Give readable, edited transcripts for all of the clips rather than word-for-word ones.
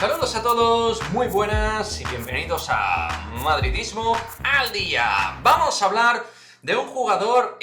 Saludos a todos, muy buenas y bienvenidos a Madridismo al Día. Vamos a hablar de un jugador,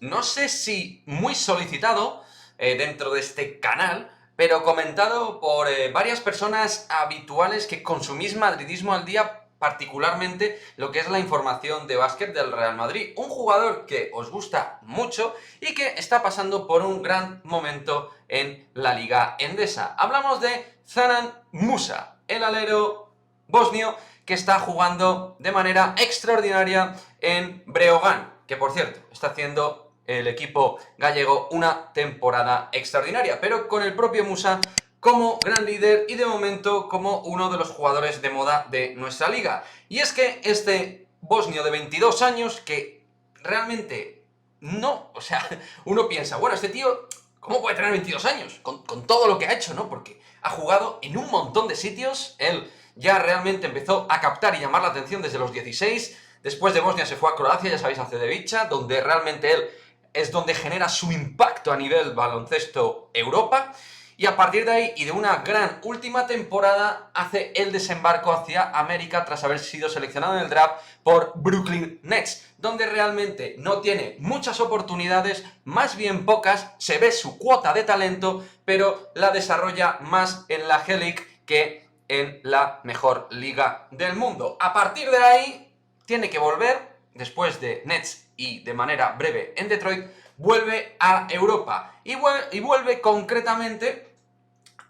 no sé si muy solicitado dentro de este canal, pero comentado por varias personas habituales que consumís Madridismo al Día, particularmente lo que es la información de básquet del Real Madrid. Un jugador que os gusta mucho y que está pasando por un gran momento en la Liga Endesa. Hablamos de Zanan Musa, el alero bosnio que está jugando de manera extraordinaria en Breogán, que por cierto está haciendo el equipo gallego una temporada extraordinaria, pero con el propio Musa como gran líder y de momento como uno de los jugadores de moda de nuestra liga. Y es que este bosnio de 22 años que realmente no, o sea, uno piensa, bueno, este tío, ¿cómo puede tener 22 años? Con todo lo que ha hecho, ¿no? Porque ha jugado en un montón de sitios, él ya realmente empezó a captar y llamar la atención desde los 16, después de Bosnia se fue a Croacia, ya sabéis, a Cedevica, donde realmente él es donde genera su impacto a nivel baloncesto Europa. Y a partir de ahí, y de una gran última temporada, hace el desembarco hacia América tras haber sido seleccionado en el draft por Brooklyn Nets, donde realmente no tiene muchas oportunidades, más bien pocas, se ve su cuota de talento, pero la desarrolla más en la G-League que en la mejor liga del mundo. A partir de ahí, tiene que volver, después de Nets y de manera breve en Detroit, vuelve a Europa y vuelve concretamente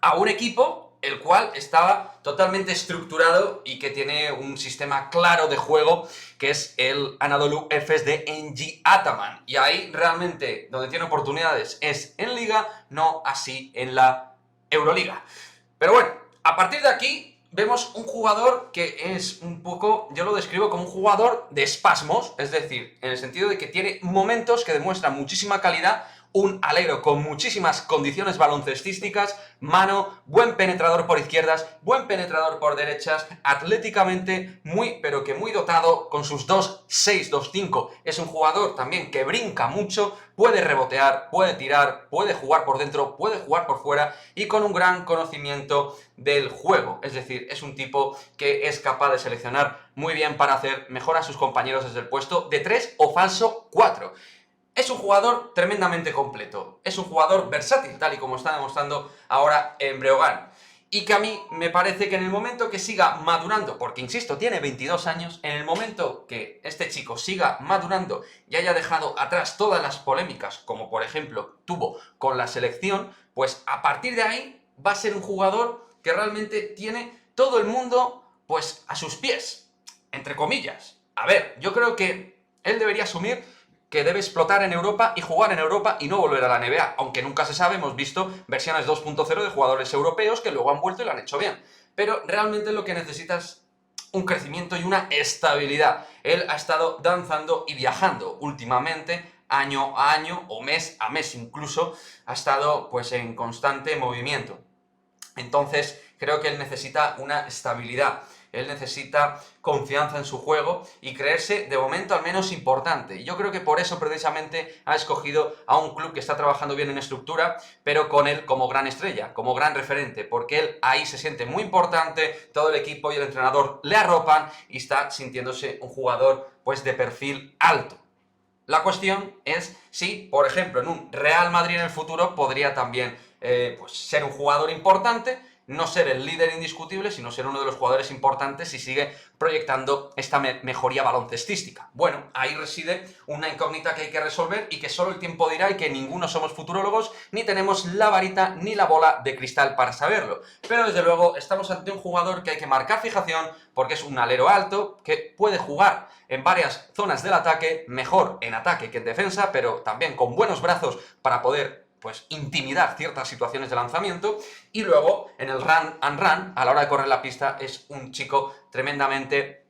a un equipo el cual estaba totalmente estructurado y que tiene un sistema claro de juego, que es el Anadolu Efes de Engi Ataman. Y ahí realmente donde tiene oportunidades es en Liga, no así en la Euroliga. Pero bueno, a partir de aquí vemos un jugador que es un poco, yo lo describo como un jugador de espasmos, es decir, en el sentido de que tiene momentos que demuestran muchísima calidad, un alero con muchísimas condiciones baloncestísticas, mano, buen penetrador por izquierdas, buen penetrador por derechas, atléticamente muy, pero que muy dotado, con sus 2'6", 2'5". Es un jugador también que brinca mucho, puede rebotear, puede tirar, puede jugar por dentro, puede jugar por fuera y con un gran conocimiento del juego. Es decir, es un tipo que es capaz de seleccionar muy bien para hacer mejor a sus compañeros desde el puesto de 3 o falso 4. Es un jugador tremendamente completo, es un jugador versátil, tal y como está demostrando ahora en Breogán. Y que a mí me parece que en el momento que siga madurando, porque insisto, tiene 22 años, en el momento que este chico siga madurando y haya dejado atrás todas las polémicas, como por ejemplo tuvo con la selección, pues a partir de ahí va a ser un jugador que realmente tiene todo el mundo pues a sus pies, entre comillas. A ver, yo creo que él debería asumir que debe explotar en Europa y jugar en Europa y no volver a la NBA, aunque nunca se sabe, hemos visto versiones 2.0 de jugadores europeos que luego han vuelto y lo han hecho bien, pero realmente lo que necesitas es un crecimiento y una estabilidad. Él ha estado danzando y viajando últimamente, año a año o mes a mes incluso, ha estado pues en constante movimiento. Entonces creo que él necesita una estabilidad, él necesita confianza en su juego y creerse, de momento al menos, importante. Y yo creo que por eso precisamente ha escogido a un club que está trabajando bien en estructura, pero con él como gran estrella, como gran referente, porque él ahí se siente muy importante, todo el equipo y el entrenador le arropan y está sintiéndose un jugador pues de perfil alto. La cuestión es si, por ejemplo, en un Real Madrid en el futuro podría también pues ser un jugador importante, no ser el líder indiscutible, sino ser uno de los jugadores importantes si sigue proyectando esta mejoría baloncestística. Bueno, ahí reside una incógnita que hay que resolver y que solo el tiempo dirá y que ninguno somos futurólogos, ni tenemos la varita ni la bola de cristal para saberlo. Pero desde luego estamos ante un jugador que hay que marcar fijación porque es un alero alto que puede jugar en varias zonas del ataque, mejor en ataque que en defensa, pero también con buenos brazos para poder pues intimidar ciertas situaciones de lanzamiento, y luego en el run and run, a la hora de correr la pista, es un chico tremendamente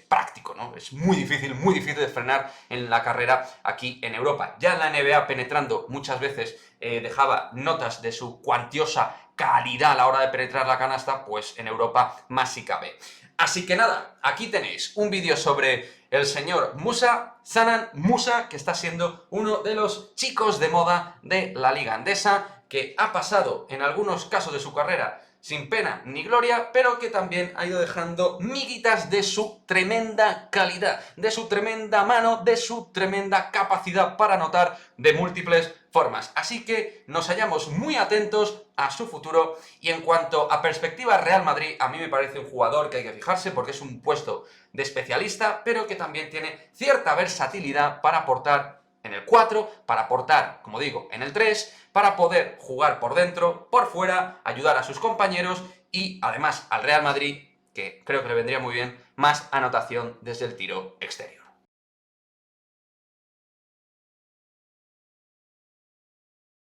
práctico, ¿no? Es muy difícil de frenar en la carrera aquí en Europa. Ya en la NBA, penetrando, muchas veces dejaba notas de su cuantiosa calidad a la hora de penetrar la canasta, pues en Europa más si cabe. Así que nada, aquí tenéis un vídeo sobre el señor Musa, Zanan Musa, que está siendo uno de los chicos de moda de la Liga Endesa, que ha pasado en algunos casos de su carrera sin pena ni gloria, pero que también ha ido dejando miguitas de su tremenda calidad, de su tremenda mano, de su tremenda capacidad para anotar de múltiples formas. Así que nos hallamos muy atentos a su futuro, y en cuanto a perspectiva Real Madrid, a mí me parece un jugador que hay que fijarse porque es un puesto de especialista, pero que también tiene cierta versatilidad para aportar en el 4, para aportar, como digo, en el 3, para poder jugar por dentro, por fuera, ayudar a sus compañeros y además al Real Madrid, que creo que le vendría muy bien, más anotación desde el tiro exterior.